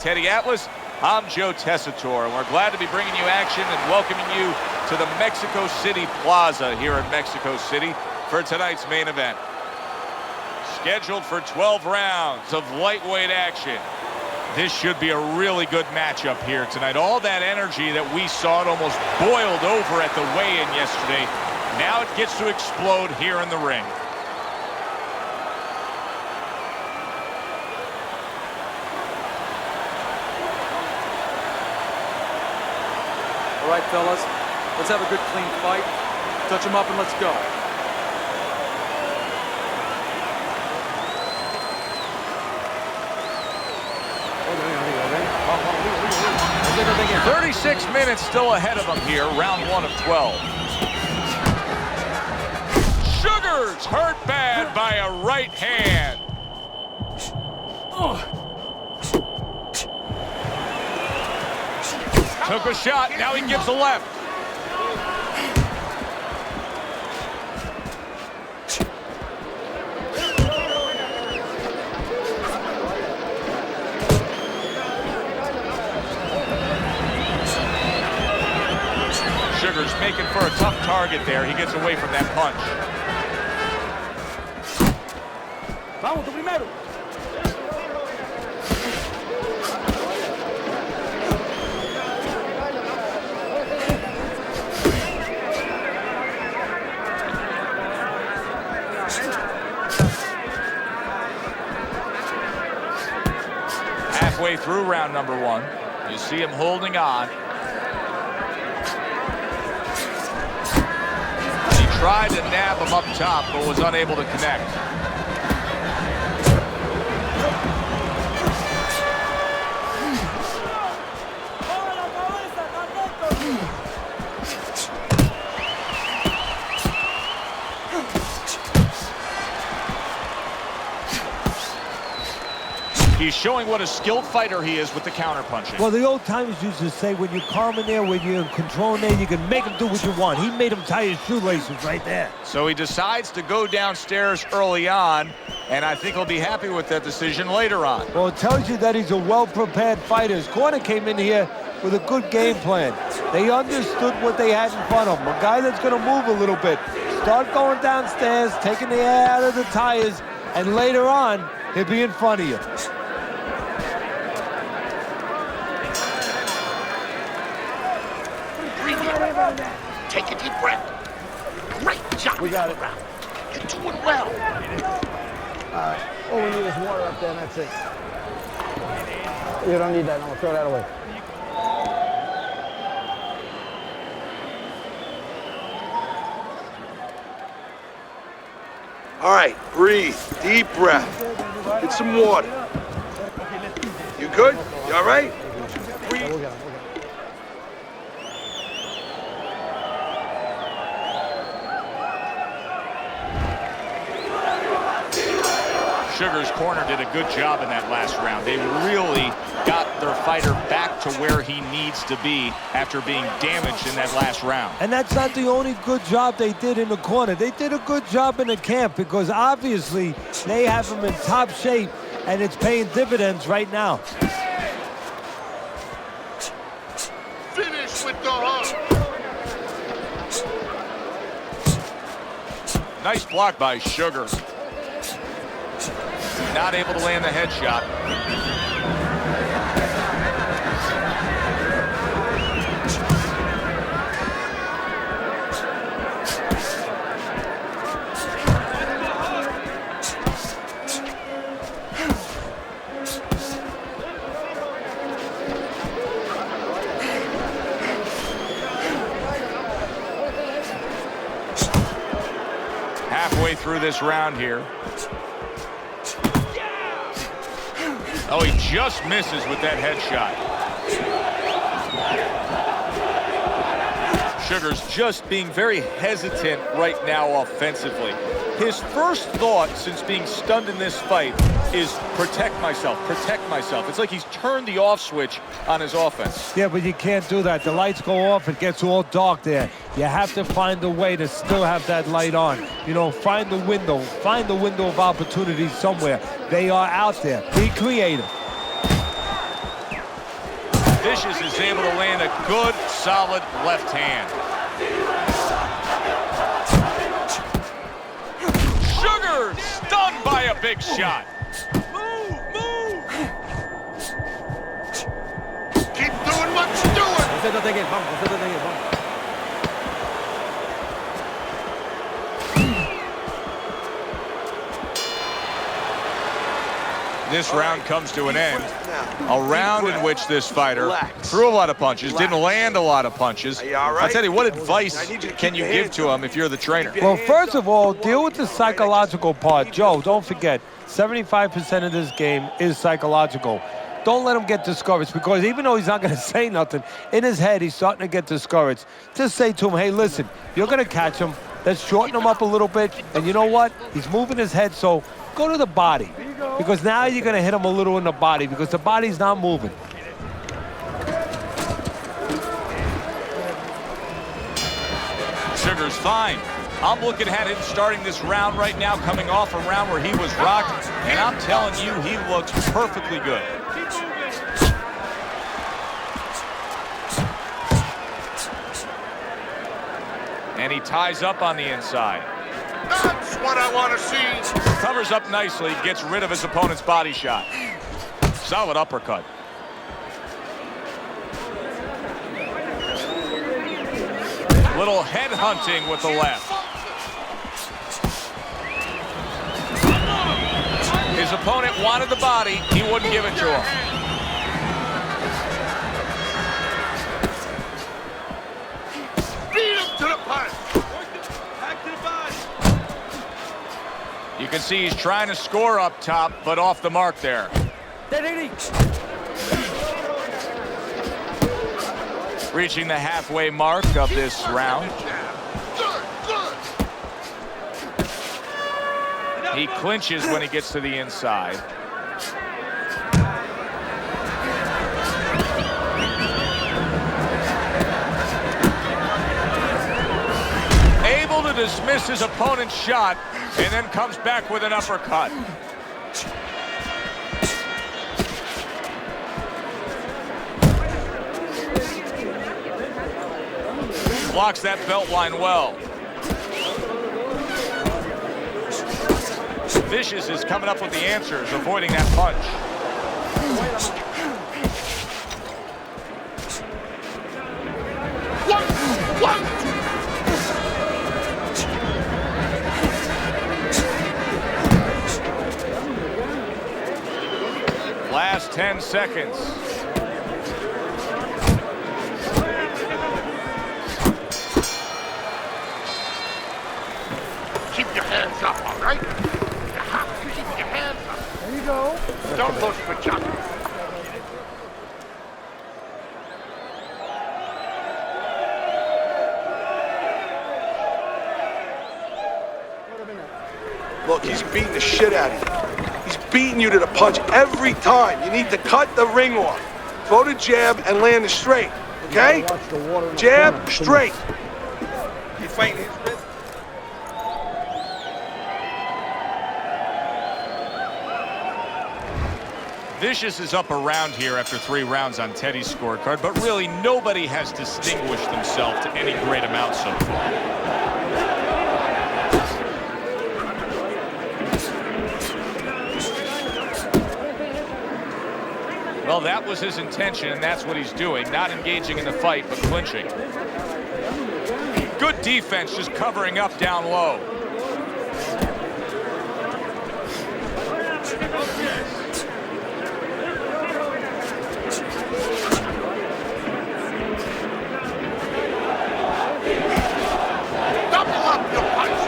Teddy Atlas, I'm Joe Tessitore, and we're glad to be bringing you action and welcoming you to the Mexico City Plaza here in Mexico City for tonight's main event. Scheduled for 12 rounds of lightweight action. This should be a really good matchup here tonight. All that energy that we saw, it almost boiled over at the weigh-in yesterday. Now it gets to explode here in the ring. All right, fellas, let's have a good, clean fight. Touch them up and let's go. 36 minutes still ahead of them here, round 1 of 12. Sugar's hurt bad by a right hand. Took a shot, now he gives a left. Sugar's making for a tough target there. He gets away from that punch. Vamos, tu primero. Halfway through round number 1, you see him holding on. Tried to nab him up top, but was unable to connect. He's showing what a skilled fighter he is with the counterpunching. Well, the old timers used to say, when you're calm in there, when you're in control in there, you can make him do what you want. He made him tie his shoelaces right there. So he decides to go downstairs early on, and I think he'll be happy with that decision later on. Well, it tells you that he's a well-prepared fighter. His corner came in here with a good game plan. They understood what they had in front of him. A guy that's going to move a little bit. Start going downstairs, taking the air out of the tires, and later on, he'll be in front of you. Take a deep breath. Great job. We got it. You're doing well. All right. All we need is water up there, and that's it. You don't need that. No, we'll throw that away. All right, breathe. Deep breath. Get some water. You good? You all right? Breathe. We'll get it. Sugar's corner did a good job in that last round. They really got their fighter back to where he needs to be after being damaged in that last round. And that's not the only good job they did in the corner. They did a good job in the camp because obviously they have him in top shape and it's paying dividends right now. Finish with the hook. Nice block by Sugar. Not able to land the headshot. Halfway through this round here. Oh, he just misses with that headshot. Sugar's just being very hesitant right now offensively. His first thought since being stunned in this fight is protect myself, protect myself. It's like he's turned the off switch on his offense. Yeah, but you can't do that. The lights go off, it gets all dark there. You have to find a way to still have that light on. You know, find the window of opportunity somewhere. They are out there. Be creative. Vicious is able to land a good, solid left hand. Sugar stunned by a big shot. Move! Keep doing what you're doing. Concéntrate en él, vamos, concéntrate en él, vamos. This round comes to an end. A round in which this fighter Relax. threw a lot of punches, Relax. didn't land a lot of punches. Are you all right? I'll tell you, what advice I need you to can keep you your give hands to up. him if you're the trainer? Keep your Well, hands first up. of all, deal with the psychological part. Joe, don't forget, 75% of this game is psychological. Don't let him get discouraged, because even though he's not going to say nothing, in his head, he's starting to get discouraged. Just say to him, hey, listen, you're going to catch him. Let's shorten him up a little bit. And you know what? He's moving his head, so go to the body. Because now you're going to hit him a little in the body, because the body's not moving. Sugar's fine. I'm looking at him starting this round right now, coming off a round where he was rocked, and I'm telling you, he looks perfectly good. And he ties up on the inside. That's what I want to see. Covers up nicely, gets rid of his opponent's body shot. Solid uppercut. Little head hunting with the left. His opponent wanted the body, he wouldn't give it to him. Beat him to the punch. You can see he's trying to score up top, but off the mark there. Reaching the halfway mark of this round. He clinches when he gets to the inside. Able to dismiss his opponent's shot, and then comes back with an uppercut. Blocks that belt line well. Vicious is coming up with the answers, avoiding that punch. One. Last 10 seconds. Keep your hands up, all right? You have to keep your hands up. There you go. Don't push for Chuck. Look, he's beating the shit out of you. He's beating you to the punch every time. You need to cut the ring off. Throw the jab and land it straight, okay? Watch the water in the Jab, corner. straight. You fighting his wrist? Vicious is up around here after 3 rounds on Teddy's scorecard, but really nobody has distinguished himself to any great amount so far. Well, that was his intention, and that's what he's doing, not engaging in the fight, but clinching. Good defense, just covering up down low. Double up your punch.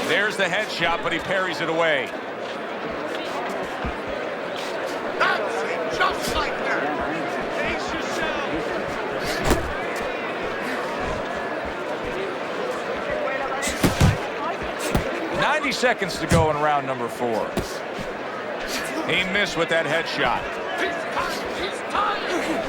There's the headshot, but he parries it away. That's it, just like that. Pace yourself. 90 seconds to go in round number 4. He missed with that headshot. He's tired.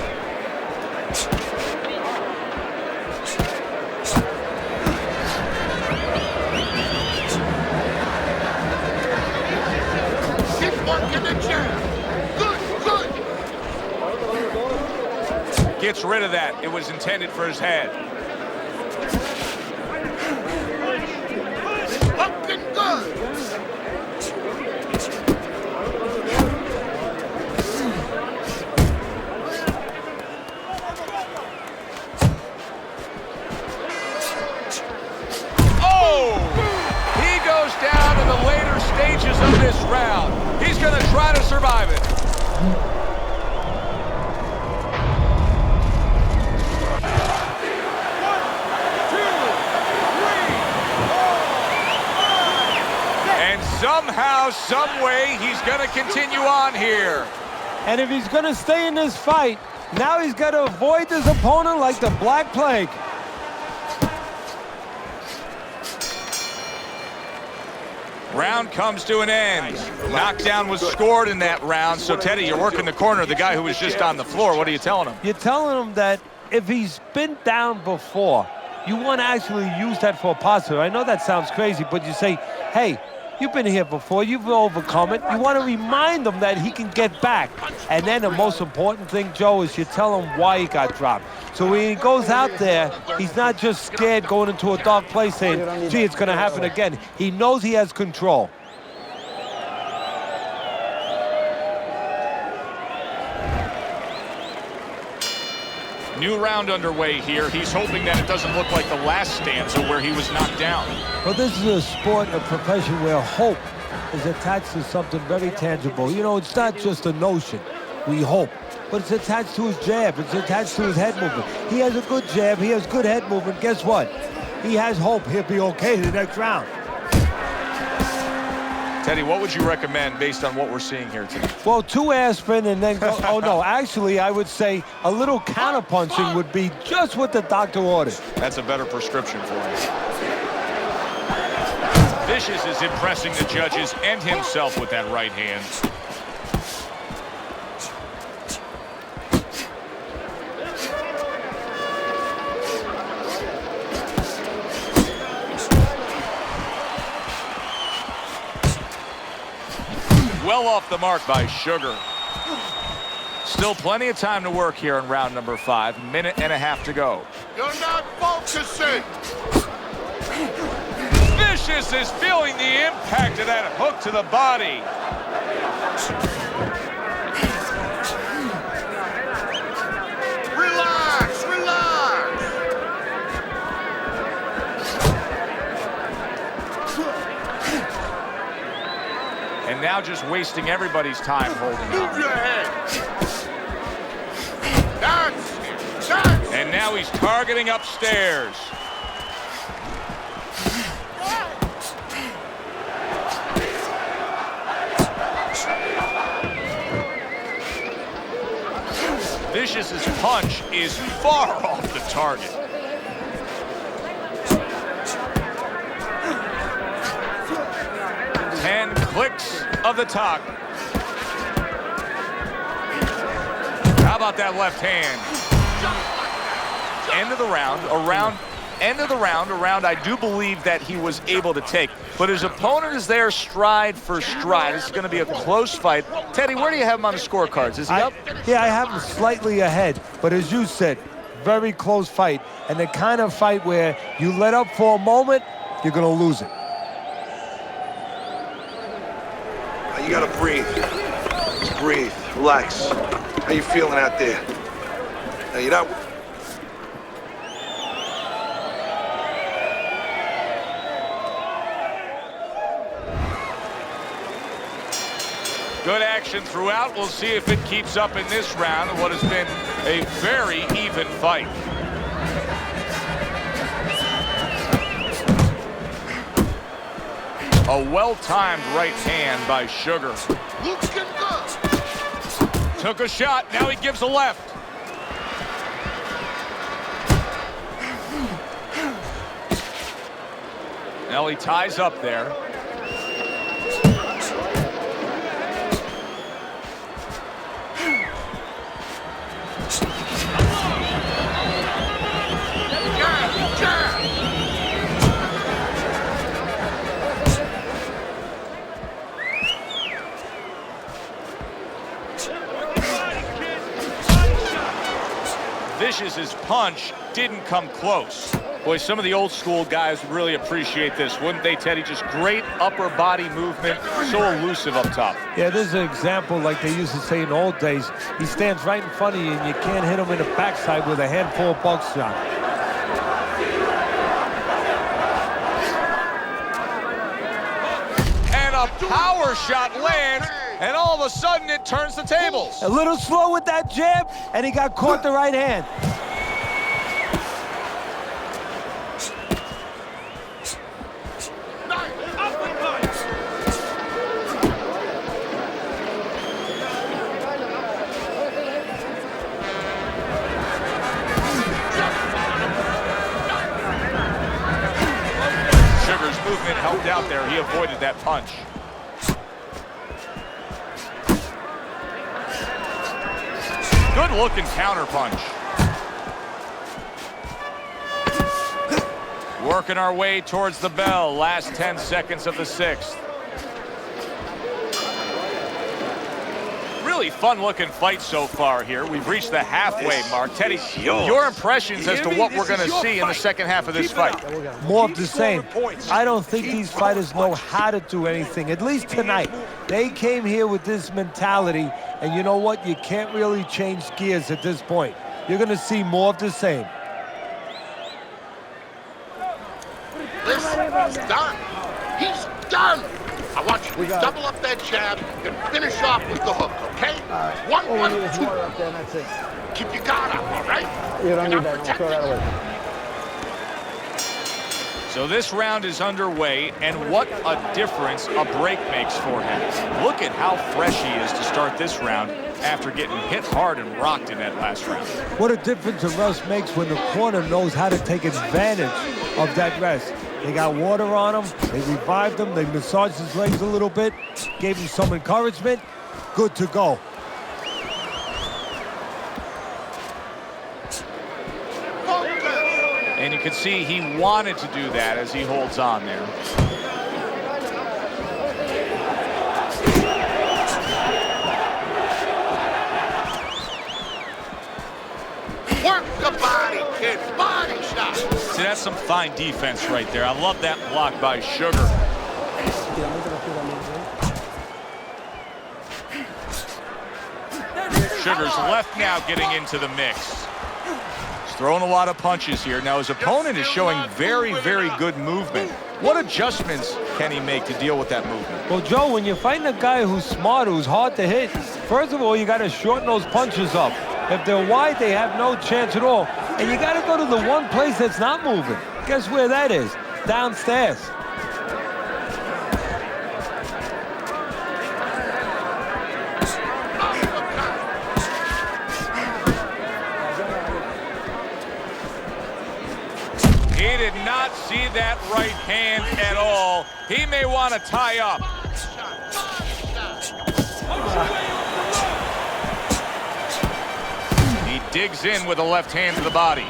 Keep working the jab. gets rid of that. It was intended for his head. Looking good. Oh! He goes down in the later stages of this round. He's going to try to survive it. Somehow, some way, he's going to continue on here. And if he's going to stay in this fight, now he's got to avoid his opponent like the Black Plague. Round comes to an end. Knockdown was scored in that round. So, Teddy, you're working the corner of the guy who was just on the floor. What are you telling him? You're telling him that if he's been down before, you want to actually use that for a positive. I know that sounds crazy, but you say, hey, you've been here before, you've overcome it. You want to remind him that he can get back. And then the most important thing, Joe, is you tell him why he got dropped. So when he goes out there, he's not just scared going into a dark place saying, gee, it's going to happen again. He knows he has control. New round underway here. He's hoping that it doesn't look like the last stanza where he was knocked down. Well, this is a sport, a profession where hope is attached to something very tangible. You know, it's not just a notion, we hope, but it's attached to his jab. It's attached to his head movement. He has a good jab. He has good head movement. Guess what? He has hope he'll be okay the next round. Teddy, what would you recommend based on what we're seeing here today? Well, 2 aspirin and then go, oh no, actually I would say a little counterpunching would be just what the doctor ordered. That's a better prescription for him. Vicious is impressing the judges and himself with that right hand. Well off the mark by Sugar. Still plenty of time to work here in round number 5. Minute and a half to go. You're not focusing. Vicious is feeling the impact of that hook to the body. Relax, relax. And now just wasting everybody's time holding Move on. your head. That's it. That's And now he's targeting upstairs. Vicious's punch is far off the target. Ten clicks of the talk. How about that left hand? End of the round, a round I do believe that he was able to take. But his opponent is there stride for stride. This is going to be a close fight. Teddy, where do you have him on the scorecards? Is he up? Yeah, I have him slightly ahead. But as you said, very close fight. And the kind of fight where you let up for a moment, you're going to lose it. You gotta breathe. Just breathe. Relax. How you feeling out there? Now, you're not... Good action throughout. We'll see if it keeps up in this round in what has been a very even fight. A well-timed right hand by Sugar. looking good. Took a shot, now he gives a left. Now he ties up there. vicious as punch didn't come close. Boy, some of the old school guys would really appreciate this, wouldn't they, Teddy? Just great upper body movement, so elusive up top. Yeah, this is an example like they used to say in the old days. He stands right in front of you and you can't hit him in the backside with a handful of buckshot. And a power shot lands, and all of a sudden it turns the tables. A little slow with that jab, and he got caught the right hand. Movement helped out there. He avoided that punch. Good looking counter punch. Working our way towards the bell. Last 10 seconds of the 6th. Really fun-looking fight so far here. We've reached the halfway mark. Teddy, your impressions as to what we're going to see in the second half of this fight? More of the same. I don't think these fighters know how to do anything, at least tonight. They came here with this mentality, and you know what? You can't really change gears at this point. You're going to see more of the same. Listen, he's done. He's done. I want you to double up that jab and finish off with the hook, okay? One, All we need one, is two. water up there, and that's it. Keep your guard up, all right? You don't You're need not that. I'll throw that away. So this round is underway, and what a difference a break makes for him. Look at how fresh he is to start this round after getting hit hard and rocked in that last round. What a difference a rest makes when the corner knows how to take advantage of that rest. They got water on him, they revived him, they massaged his legs a little bit, gave him some encouragement. Good to go. And you can see he wanted to do that as he holds on there. Work the body, kid. Body shot. See, that's some fine defense right there. I love that block by Sugar. Sugar's left now getting into the mix. He's throwing a lot of punches here. Now his opponent is showing very, very good movement. What adjustments can he make to deal with that movement? Well, Joe, when you're fighting a guy who's smart, who's hard to hit, first of all, you got to shorten those punches up. If they're wide, they have no chance at all. And you got to go to the one place that's not moving. Guess where that is? Downstairs. He did not see that right hand at all. He may want to tie up. He digs in with a left hand to the body.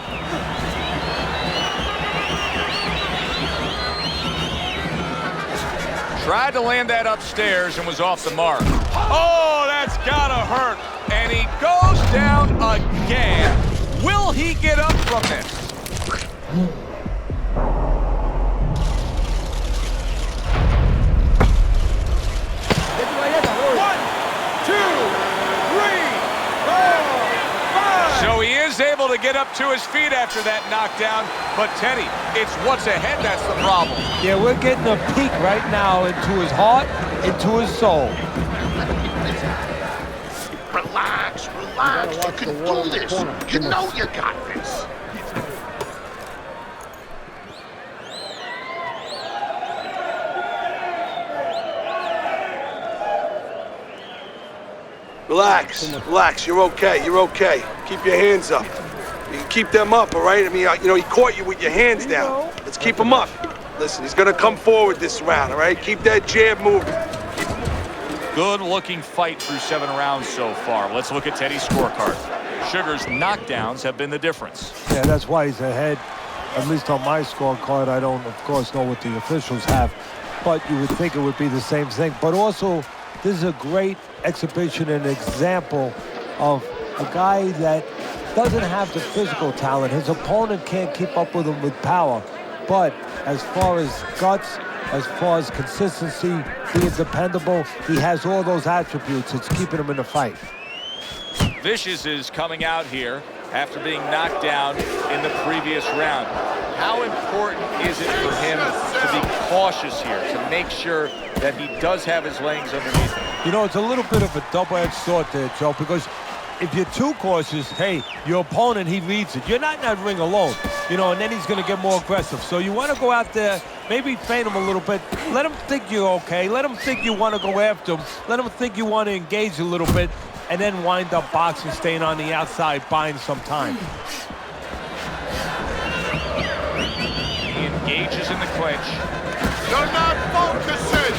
Tried to land that upstairs and was off the mark. Oh, that's gotta hurt. And he goes down again. Will he get up from this? So he is able to get up to his feet after that knockdown, but Teddy, it's what's ahead that's the problem. Yeah, we're getting a peek right now into his heart, into his soul. Relax, relax. You can do this. You know you got this. Relax, relax. You're okay. You're okay. Keep your hands up. You can keep them up, all right? I mean, you know, he caught you with your hands down. Let's keep him up. Listen, he's gonna come forward this round, all right? Keep that jab moving. Good-looking fight through 7 rounds so far. Let's look at Teddy's scorecard. Sugar's knockdowns have been the difference. Yeah, that's why he's ahead. At least on my scorecard, I don't, of course, know what the officials have, but you would think it would be the same thing. But also, this is a great exhibition and example of a guy that doesn't have the physical talent. His opponent can't keep up with him with power. But as far as guts, as far as consistency, being dependable, he has all those attributes. It's keeping him in the fight. Vicious is coming out here after being knocked down in the previous round. How important is it for him to be cautious here, to make sure that he does have his legs underneath him? You know, it's a little bit of a double-edged sword there, Joe, because if you're too cautious, hey, your opponent, he reads it. You're not in that ring alone, you know, and then he's going to get more aggressive. So you want to go out there, maybe feint him a little bit. Let him think you're okay. Let him think you want to go after him. Let him think you want to engage a little bit, and then wind up boxing, staying on the outside, buying some time. He engages in the clinch. You're not focusing!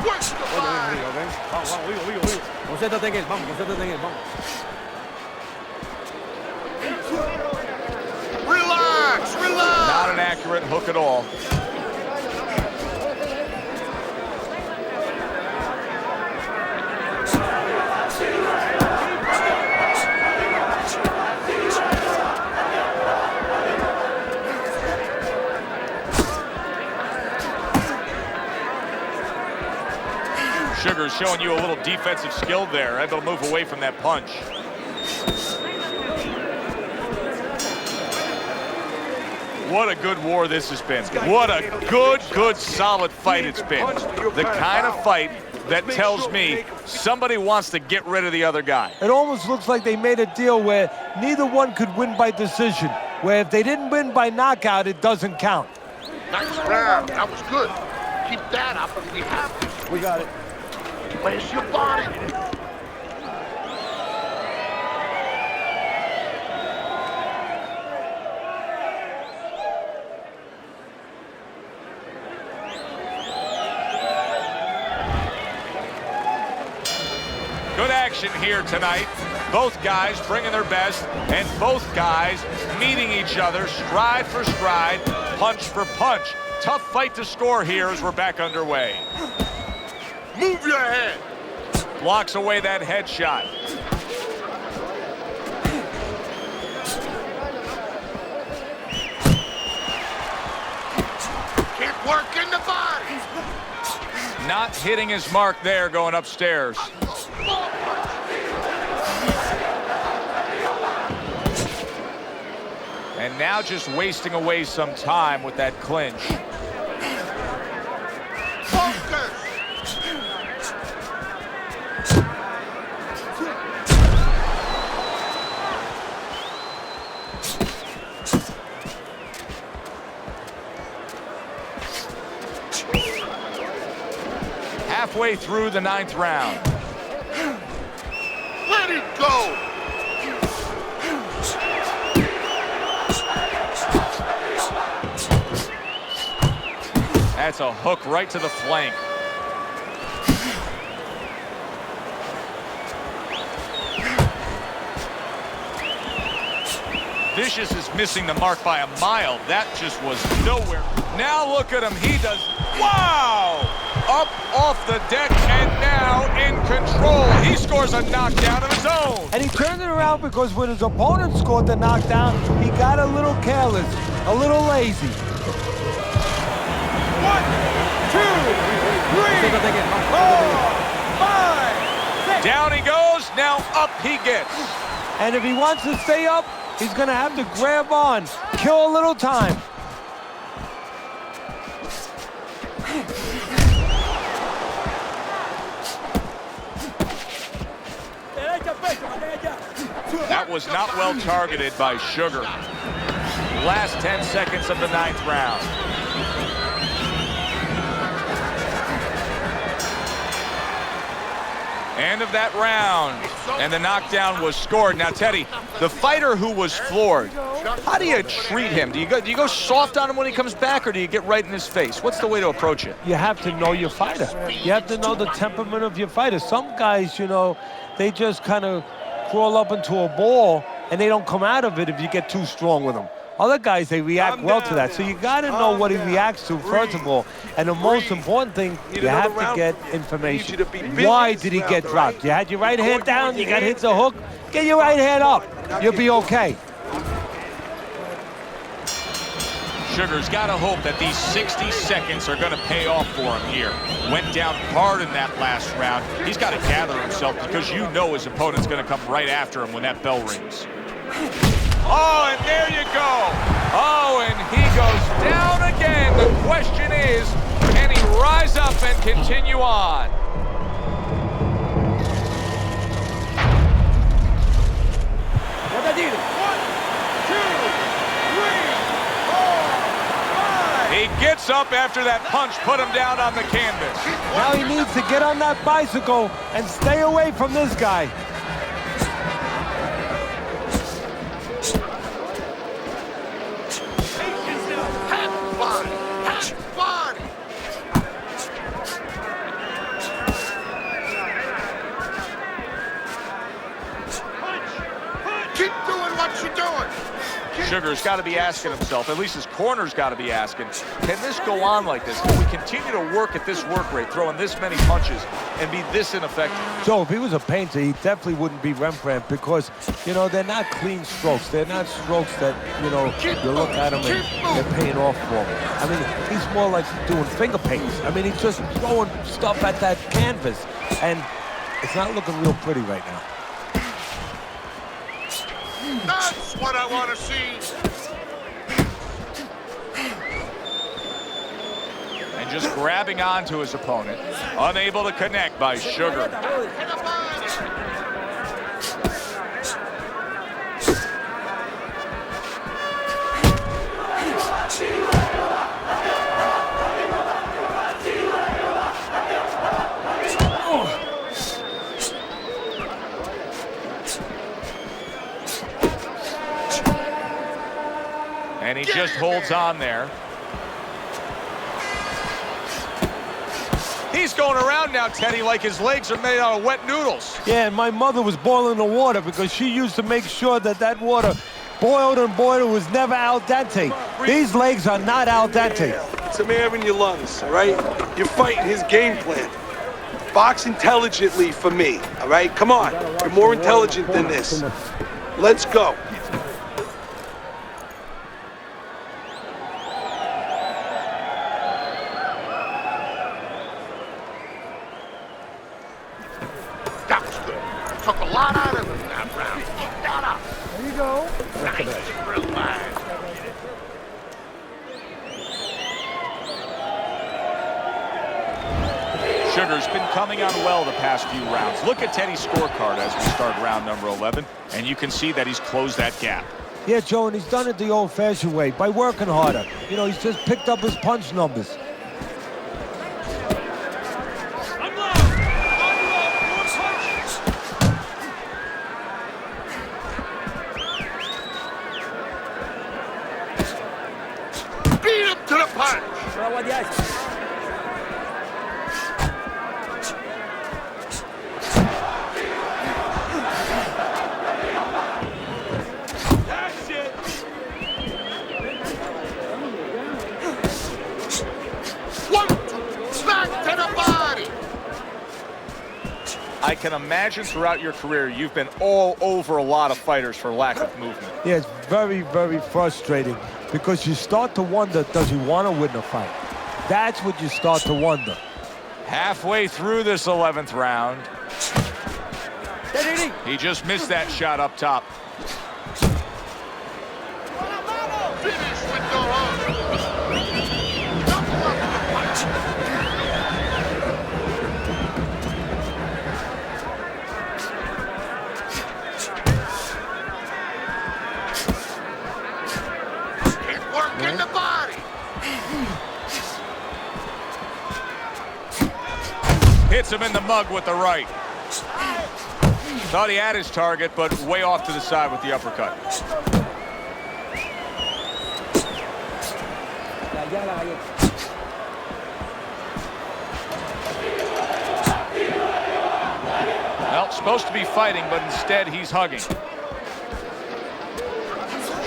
Where's the line? Concéntrate en él, vamos, concéntrate en él, vamos. Relax, relax! Not an accurate hook at all. Sugar's showing you a little defensive skill there, able to move away from that punch. What a good war this has been. What a good, solid fight it's been. The kind of fight that tells me somebody wants to get rid of the other guy. It almost looks like they made a deal where neither one could win by decision, where if they didn't win by knockout, it doesn't count. Nice round. That was good. Keep that up and we have it. We got it. Where's your body? Good action here tonight. Both guys bringing their best, and both guys meeting each other stride for stride, punch for punch. Tough fight to score here as we're back underway. Move your head. Blocks away that headshot. Keep working the body. Not hitting his mark there, going upstairs. And now just wasting away some time with that clinch. Focus. Halfway through the 9th round. Let it go. That's a hook right to the flank. Vicious is missing the mark by a mile. That just was nowhere. Now look at him. He does. Wow! Up off the deck and now in control. He scores a knockdown of his own. And he turned it around because when his opponent scored the knockdown, he got a little careless, a little lazy. 1, 2, 3, 4, 5. Down he goes. Now up he gets. And if he wants to stay up, he's going to have to grab on, kill a little time. That was not well targeted by Sugar. Last 10 seconds of the 9th round. End of that round, and the knockdown was scored. Now, Teddy, the fighter who was floored, how do you treat him? Do you go soft on him when he comes back, or do you get right in his face? What's the way to approach it? You have to know your fighter. You have to know the temperament of your fighter. Some guys, you know, they just kind of crawl up into a ball, and they don't come out of it if you get too strong with them. Other guys, they react well to that. So you got to know what he reacts to, first of all. And the most important thing, you have to get information. Why did he get dropped? You had your right hand down, you got hit the hook. Get your right hand up. You'll be okay. Sugar's got to hope that these 60 seconds are going to pay off for him here. Went down hard in that last round. He's got to gather himself because you know his opponent's going to come right after him when that bell rings. Oh, and there you go. Oh, and he goes down again. The question is, can he rise up and continue on? He gets up after that punch put him down on the canvas. Now he needs to get on that bicycle and stay away from this guy. Have fun! Keep doing what you're doing. Sugar's got to be asking himself, at least his corner's got to be asking, can this go on like this? Can we continue to work at this work rate, throwing this many punches, and be this ineffective? So if he was a painter, he definitely wouldn't be Rembrandt because, you know, they're not clean strokes. They're not strokes that, you know, you look at them and they're paying off for him. I mean, he's more like doing finger paints. I mean, he's just throwing stuff at that canvas, and it's not looking real pretty right now. That's what I want to see. And just grabbing onto his opponent, unable to connect by Sugar. And he just holds on there. He's going around now, Teddy, like his legs are made out of wet noodles. Yeah, and my mother was boiling the water because she used to make sure that that water boiled and boiled was never al dente. These legs are not al dente. Some air in your lungs, all right? You're fighting his game plan. Box intelligently for me, all right? Come on, you're more intelligent than this. Let's go. That was good. Took a lot out of him that round. Keep that up. There you go. Nice. Relax. Sugar's been coming on well the past few rounds. Look at Teddy's scorecard as we start round number 11, and you can see that he's closed that gap. Yeah, Joe, and he's done it the old-fashioned way, by working harder. You know, he's just picked up his punch numbers. Beat him to the punch. That's it. One, two, smack to the body. I can imagine throughout your career you've been all over a lot of fighters for lack of movement. Yeah, it's very, very frustrating because you start to wonder, does he want to win the fight? That's what you start to wonder. Halfway through this 11th round, he just missed that shot up top. Finish with the hook. Double up the punch. Keep working the body. Hits him in the mug with the right. Thought he had his target, but way off to the side with the uppercut. Well, supposed to be fighting, but instead he's hugging.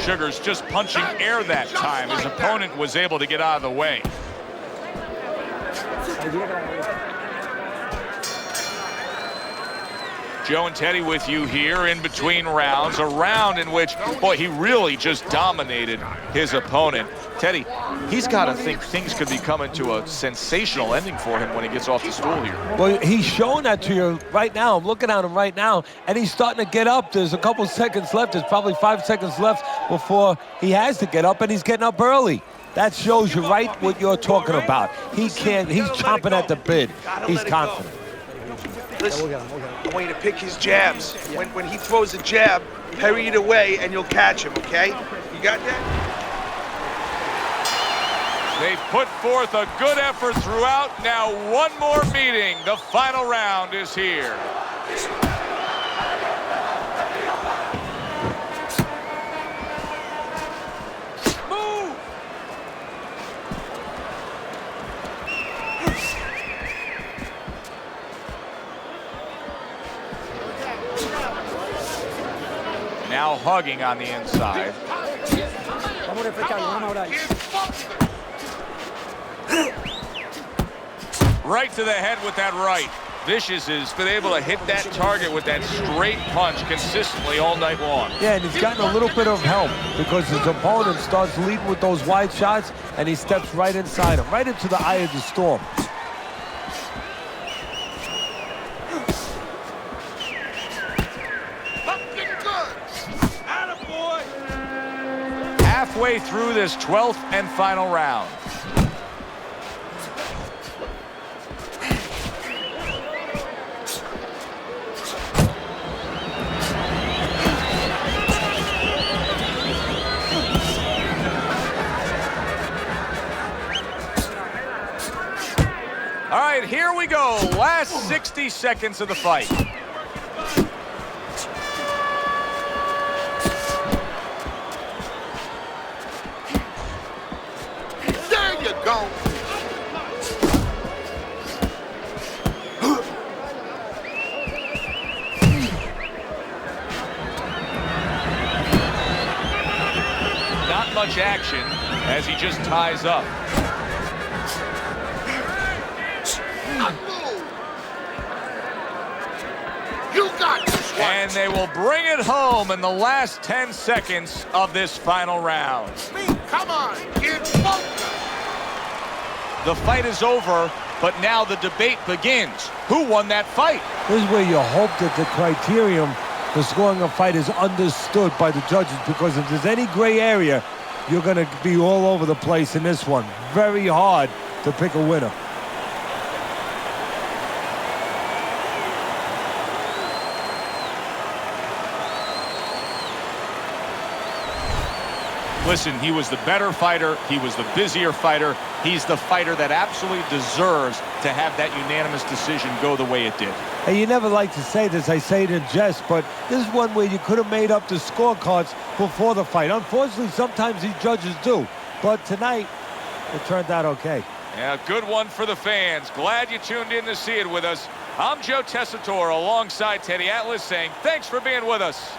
Sugars just punching air that time. His opponent was able to get out of the way. Joe and Teddy with you here in between rounds. A round in which, boy, he really just dominated his opponent. Teddy, he's got to think things could be coming to a sensational ending for him when he gets off the stool here. Well, he's showing that to you right now. I'm looking at him right now, and he's starting to get up. There's a couple seconds left. There's probably 5 seconds left before he has to get up, and he's getting up early. That shows you right what you're talking about. He's chomping at the bit. He's confident. Listen, I want you to pick his jabs. When he throws a jab, parry it away, and you'll catch him, okay? You got that? They've put forth a good effort throughout. Now one more meeting. The final round is here. Move! Now hugging on the inside. Right to the head with that right. Vicious has been able to hit that target with that straight punch consistently all night long. Yeah, and he's gotten a little bit of help because his opponent starts leading with those wide shots, and he steps right inside him, right into the eye of the storm. Halfway through this 12th and final round. All right, here we go. Last 60 seconds of the fight. There you go. Not much action as he just ties up. You got this one. And they will bring it home in the last 10 seconds of this final round. Come on, get focused. The fight is over, but now the debate begins. Who won that fight? This is where you hope that the criterion for scoring a fight is understood by the judges, because if there's any gray area, you're going to be all over the place in this one. Very hard to pick a winner. Listen, he was the better fighter. He was the busier fighter. He's the fighter that absolutely deserves to have that unanimous decision go the way it did. And you never like to say this, I say it in jest, but this is one where you could have made up the scorecards before the fight. Unfortunately, sometimes these judges do. But tonight, it turned out okay. Yeah, good one for the fans. Glad you tuned in to see it with us. I'm Joe Tessitore alongside Teddy Atlas saying thanks for being with us.